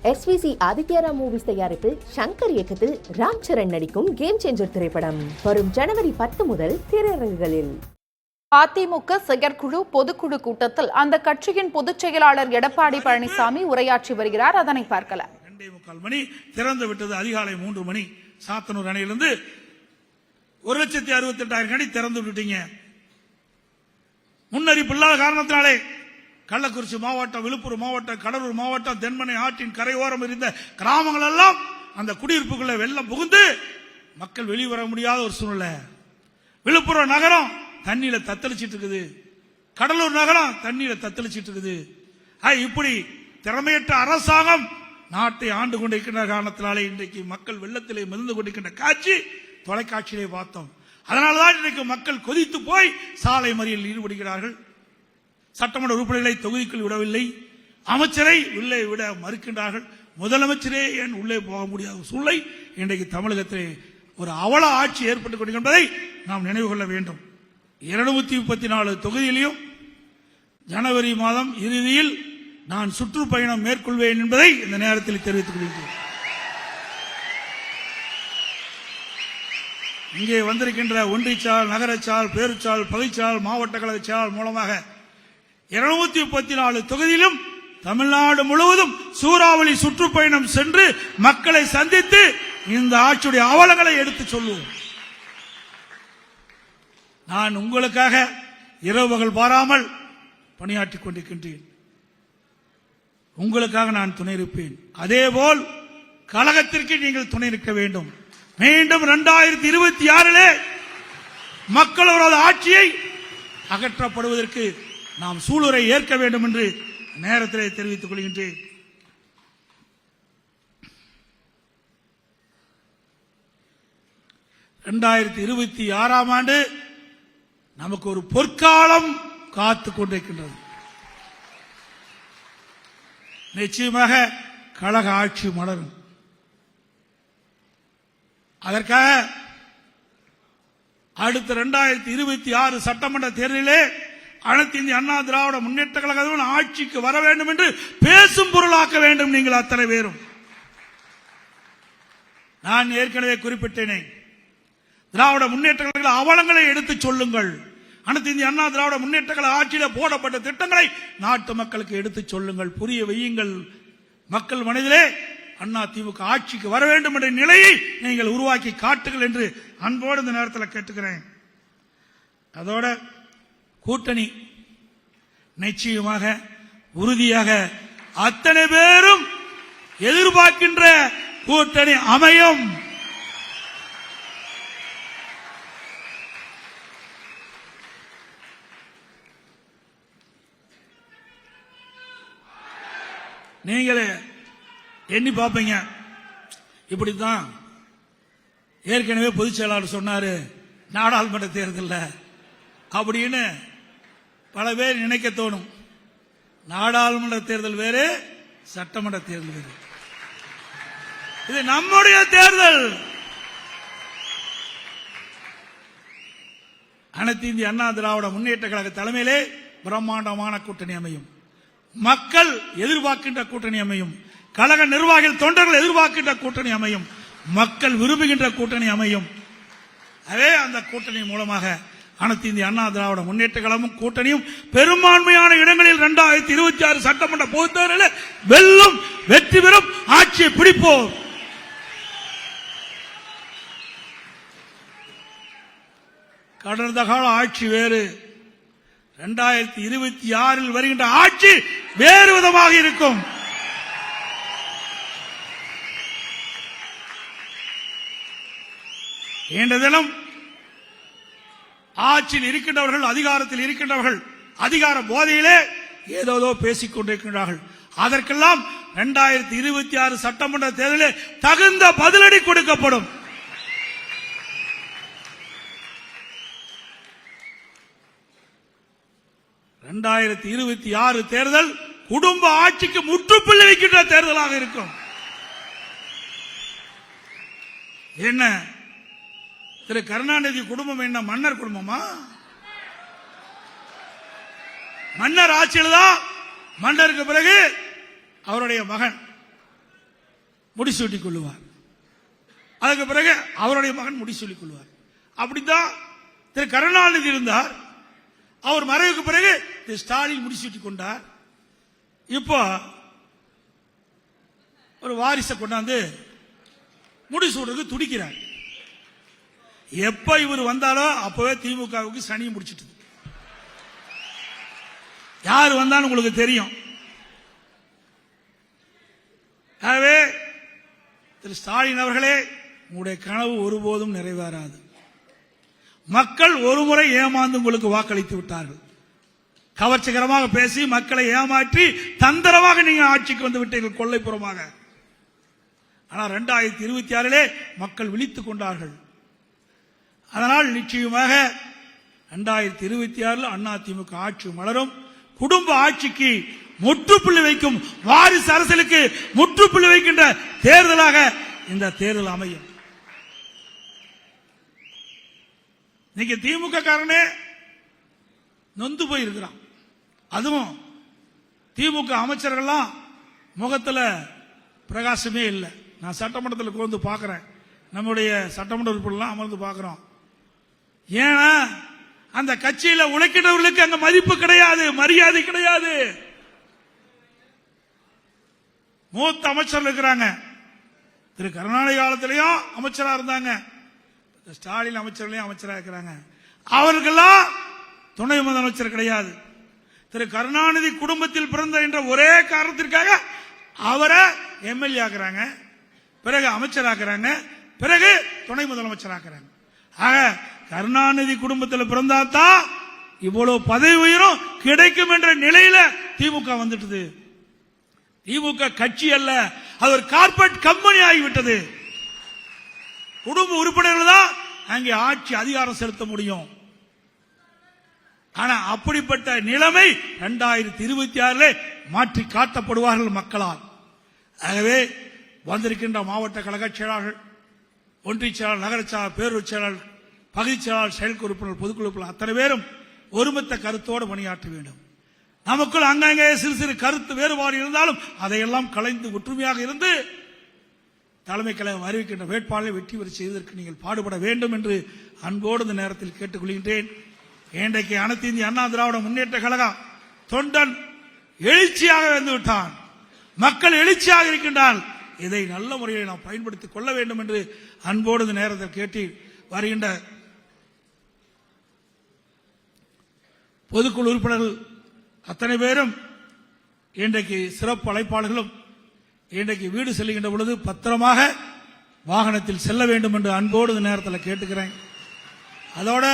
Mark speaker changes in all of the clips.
Speaker 1: SVC ஆதித்யரா movies தயாரிப்பில் சங்கர் இயக்கத்தில் ராம் சரண் நடிக்கும் கேம் சேஞ்சர் திரைப்படம் வரும் ஜனவரி 10 முதல் திரையரங்குகளில்.
Speaker 2: அதிமுக செயற்குழு பொதுக்குழு கூட்டத்தில் அந்த கட்சியின் பொதுச் செயலாளர் எடப்பாடி பழனிசாமி உரையாற்றி வருகிறார். அதனை பார்க்கலாம்.
Speaker 3: 2:45 மணி திறந்து விட்டது. அதிகாலை 3 மணி சாத்தனூர் அணையிலிருந்து 1,68,000 அடி திறந்து விட்டீங்க. முன்னறிப்பு இல்லாத காரணத்தினாலே கள்ளக்குறிச்சி மாவட்டம், விழுப்புரம் மாவட்டம், கடலூர் மாவட்டம், தென்மனை ஆற்றின் கரையோரம் இருந்த கிராமங்கள் எல்லாம் அந்த குடியிருப்புக்குள்ள வெள்ளம் புகுந்து மக்கள் வெளிவர முடியாத ஒரு சூழ்நிலை. விழுப்புரம் நகரம் தண்ணியில தத்தளிச்சிட்டு இருக்குது, கடலூர் நகரம் தண்ணியில தத்தளிச்சிட்டு இருக்குது. இப்படி திறமையற்ற அரசாங்கம் நாட்டை ஆண்டு கொண்டிருக்கின்ற காரணத்தினாலே இன்றைக்கு மக்கள் வெள்ளத்திலே மிதந்து கொண்டிருக்கின்ற காட்சி தொலைக்காட்சியிலே பார்த்தோம். அதனால்தான் இன்றைக்கு மக்கள் கொதித்து போய் சாலை மறியலில் ஈடுபடுகிறார்கள். சட்டமன்ற உறுப்பினர்களை தொகுதிக்குள் விடவில்லை, அமைச்சரை உள்ளே விட மறுக்கின்றார்கள். முதலமைச்சரே ஏன் உள்ளே போக முடியாத சூழ்நிலை இன்றைக்கு தமிழகத்திலே ஒரு அவல ஆட்சி ஏற்பட்டுக் கொண்டிருப்பதை நாம் நினைவு கொள்ள வேண்டும். 234 தொகுதியிலையும் ஜனவரி மாதம் இறுதியில் நான் சுற்றுப்பயணம் மேற்கொள்வேன் என்பதை இந்த நேரத்தில் தெரிவித்துக் கொள்கிறேன். இங்கே வந்திருக்கின்ற ஒன்றியச்சால், நகரச்சால், பேருச்சால், பகுதிச்சால், மாவட்ட கழகச்சால் மூலமாக 234 தொகுதியிலும் தமிழ்நாடு முழுவதும் சூறாவளி சுற்றுப்பயணம் சென்று மக்களை சந்தித்து இந்த ஆட்சியுடைய அவலங்களை எடுத்து சொல்லுவோம். நான் உங்களுக்காக இரவு பகல் பாராமல் பணியாற்றிக் கொண்டிருக்கின்றேன். உங்களுக்காக நான் துணை இருப்பேன். அதேபோல் கழகத்திற்கு நீங்கள் துணை இருக்க வேண்டும். மீண்டும் 2026 மக்களோட ஆட்சியை அகற்றப்படுவதற்கு நாம் சூளுரை ஏற்க வேண்டும் என்று நேரத்தில் தெரிவித்துக் கொள்கின்றேன். ஆண்டு நமக்கு ஒரு பொற்காலம் காத்துக் கொண்டிருக்கின்றது. நிச்சயமாக கழக ஆட்சி மலரும். அதற்காக அடுத்த 2026 சட்டமன்ற தேர்தலிலே அனைத்து இந்திய அண்ணா திராவிட முன்னேற்ற கழகம் ஆட்சிக்கு வர வேண்டும் என்று பேசும் பொருளாக்க வேண்டும். நீங்கள் அத்தனை பேரும், நான் ஏற்கனவே குறிப்பிட்டேனே, திராவிட முன்னேற்ற கழக அவலங்களை எடுத்து சொல்லுங்கள். அனைத்து இந்திய அண்ணா திராவிட முன்னேற்ற கழக ஆட்சியில் போடப்பட்ட திட்டங்களை நாட்டு மக்களுக்கு எடுத்து சொல்லுங்கள், புரிய வையுங்கள். மக்கள் மனதிலே அண்ணா திமுக ஆட்சிக்கு வர வேண்டும் என்ற நிலையை நீங்கள் உருவாக்கி காட்டுங்கள் என்று அன்போடு இந்த நேரத்தில் கேட்டுக்கிறேன். அதோட கூட்டணி நிச்சயமாக உறுதியாக அத்தனை பேரும் எதிர்பார்க்கின்ற கூட்டணி அமையும். நீங்களே எண்ணி பார்ப்பீங்க. இப்படித்தான் ஏற்கனவே பொதுச் செயலாளர் சொன்னாரு நாடாளுமன்ற தேர்தலில் அப்படின்னு பல பேர் நினைக்க தோணும். நாடாளுமன்ற தேர்தல் வேறு, சட்டமன்ற தேர்தல் வேறு. இது நம்முடைய தேர்தல். அனைத்து இந்திய அண்ணா திராவிட முன்னேற்ற கழக தலைமையிலே பிரம்மாண்டமான கூட்டணி அமையும். மக்கள் எதிர்பார்க்கின்ற கூட்டணி அமையும். கழக நிர்வாகிகள், தொண்டர்கள் எதிர்பார்க்கின்ற கூட்டணி அமையும். மக்கள் விரும்புகின்ற கூட்டணி அமையும். அதே அந்த கூட்டணி மூலமாக அனைத்து இந்திய அண்ணா திராவிட முன்னேற்ற கழகமும் கூட்டணியும் பெரும்பான்மையான இடங்களில் 2026 சட்டமன்ற பொதுத் தேர்தலில் வெல்லும், வெற்றி பெறும், ஆட்சியை பிடிப்போம். கடந்த கால ஆட்சி வேறு, 2026 வருகின்ற ஆட்சி வேறு விதமாக இருக்கும். இன்றைய தினம் ஆட்சியில் இருக்கின்றவர்கள், அதிகாரத்தில் இருக்கின்றவர்கள் அதிகார போதையிலே ஏதோ பேசிக் கொண்டிருக்கின்றார்கள். அதற்கெல்லாம் 2026 சட்டமன்ற தேர்தலில் தகுந்த பதிலடி கொடுக்கப்படும். தேர்தல் குடும்ப ஆட்சிக்கு முற்றுப்புள்ளி வைக்கின்ற தேர்தலாக இருக்கும். என்ன திரு கருணாநிதி குடும்பம் என்ன மன்னர் குடும்பமா? மன்னர் ஆட்சியில் தான் மன்னருக்கு பிறகு அவருடைய மகன் முடிசூட்டிக் கொள்ளுவார். அதுக்கு பிறகு அவருடைய மகன் முடிசூட்டிக் கொள்வார். அப்படித்தான் திரு கருணாநிதி இருந்தார். அவர் மறைவுக்கு பிறகு திரு ஸ்டாலின் முடிசூட்டிக் கொண்டார். இப்போ ஒரு வாரிசை கொண்டாந்து முடிசூடுறதுக்கு துடிக்கிறார். எப்ப இவர் வந்தாலோ அப்பவே திமுகவுக்கு சனியை முடிச்சிட்டு யார் வந்தாலும் உங்களுக்கு தெரியும். ஆகவே திரு ஸ்டாலின் அவர்களே, உங்களுடைய கனவு ஒருபோதும் நிறைவேறாது. மக்கள் ஒருமுறை ஏமாந்து உங்களுக்கு வாக்களித்து விட்டார்கள். கவர்ச்சிகரமாக பேசி மக்களை ஏமாற்றி தந்திரமாக நீங்க ஆட்சிக்கு வந்து விட்டீர்கள், கொள்ளைப்புறமாக. ஆனால் 2026 மக்கள் விழித்துக் கொண்டார்கள். அதனால் நிச்சயமாக 2026 அதிமுக ஆட்சி மலரும். குடும்ப ஆட்சிக்கு முற்றுப்புள்ளி வைக்கும், வாரிசு அரசியலுக்கு முற்றுப்புள்ளி வைக்கின்ற தேர்தலாக இந்த தேர்தல் அமையும். இன்னைக்கு திமுக காரனே நொந்து போயிருக்கிறான். அதுவும் திமுக அமைச்சர்கள்லாம் முகத்தில் பிரகாசமே இல்லை. நான் சட்டமன்றத்தில் வந்து பார்க்கிறேன், நம்முடைய சட்டமன்ற உறுப்பினர்லாம் அமர்ந்து பார்க்கிறோம். ஏன்னா அந்த கட்சியில உழைக்கிறவர்களுக்கு அங்க மதிப்பு கிடையாது, மரியாதை கிடையாது. மூத்த அமைச்சர்கள் இருக்கிறாங்க. திரு கருணாநிதி காலத்திலையும் அமைச்சரா இருந்தாங்க, ஸ்டாலின் அமைச்சர்களையும் அமைச்சரா இருக்கிறாங்க. அவர்களெல்லாம் துணை முதலமைச்சர் கிடையாது. திரு கருணாநிதி குடும்பத்தில் பிறந்த என்ற ஒரே காரணத்திற்காக அவரை எம்எல்ஏ ஆக்குறாங்க, பிறகு அமைச்சராக்குறாங்க, பிறகு துணை முதலமைச்சர் ஆக்குறாங்க. ஆக கருணாநிதி குடும்பத்தில் பிறந்தாதான் இவ்வளவு பதவி உயரும் கிடைக்கும் என்ற நிலையில திமுக வந்துட்டது. திமுக கட்சி அல்ல, அது ஒரு கார்பரேட் கம்பெனி ஆகிவிட்டது. குடும்ப உறுப்பினர்கள் தான் அங்கே ஆட்சி அதிகாரம் செலுத்த முடியும். ஆனா அப்படிப்பட்ட நிலைமை 2026 மாற்றி காட்டப்படுவார்கள் மக்களால். ஆகவே வந்திருக்கின்ற மாவட்ட கழக செயலாளர்கள், ஒன்றிய செயலாளர், நகர செயலாளர், பேரூர் செயலாளர், பகுதி செயலாளர், செயற்குழு உறுப்பினர், பொதுக்குழு அத்தனை பேரும் ஒருமித்த கருத்தோடு பணியாற்ற வேண்டும். நமக்குள் அங்கங்கே சிறு சிறு கருத்து வேறுபாடு இருந்தாலும் அதையெல்லாம் கலைந்து ஒற்றுமையாக இருந்து தலைமை கழகம் அறிவிக்கின்ற வேட்பாளரை வெற்றி பெற செய்வதற்கு நீங்கள் பாடுபட வேண்டும் என்று அன்போடு இந்த நேரத்தில் கேட்டுக்கொள்கின்றேன். இன்றைக்கு அனைத்து இந்திய அண்ணா திராவிட முன்னேற்ற கழகம் தொண்டன் எழுச்சியாக வந்து விட்டான், மக்கள் எழுச்சியாக இருக்கின்றால் இதை நல்ல முறையில் நாம் பயன்படுத்திக் கொள்ள வேண்டும் என்று அன்போடு இந்த நேரத்தில் கேட்டு வருகின்ற பொதுக்குழு உறுப்பினர்கள் அத்தனை பேரும் இன்றைக்கு சிறப்பு அழைப்பாளர்களும் இன்றைக்கு வீடு செல்லுகின்ற பொழுது பத்திரமாக வாகனத்தில் செல்ல வேண்டும் என்று அன்போடு இந்த நேரத்தில் கேட்டுக்கிறேன். அதோட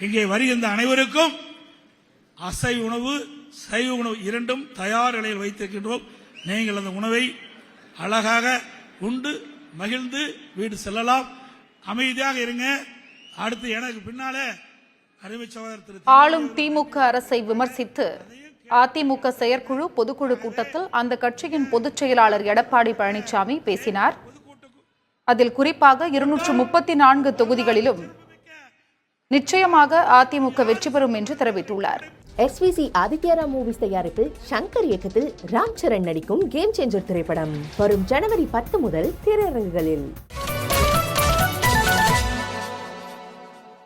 Speaker 3: இங்கே வருகின்ற அனைவருக்கும் அசைவ உணவு, சைவ உணவு இரண்டும் தயார் நிலையில் வைத்திருக்கின்றோம். நீங்கள் அந்த உணவை அழகாக உண்டு மகிழ்ந்து வீடு செல்லலாம். அமைதியாக இருங்க. அடுத்து எனக்கு பின்னாலே அருமை சகோதரர் திரு
Speaker 2: ஆளும் திமுக அரசை விமர்சித்து அதிமுக செயற்குழு பொதுக்குழு கூட்டத்தில் அந்த கட்சியின் பொதுச் செயலாளர் எடப்பாடி பழனிசாமி பேசினார். அதில் குறிப்பாக 234 தொகுதிகளிலும் நிச்சயமாக அதிமுக வெற்றி பெறும் என்று தெரிவித்துள்ளார்.
Speaker 1: SVC ஆதித்யராம் மூவிஸ் தயாரிப்பில் சங்கர் இயக்கத்தில் ராம் சரண் நடிக்கும் கேம் சேஞ்சர் திரைப்படம் வரும் ஜனவரி 10 முதல் திரையரங்குகளில்.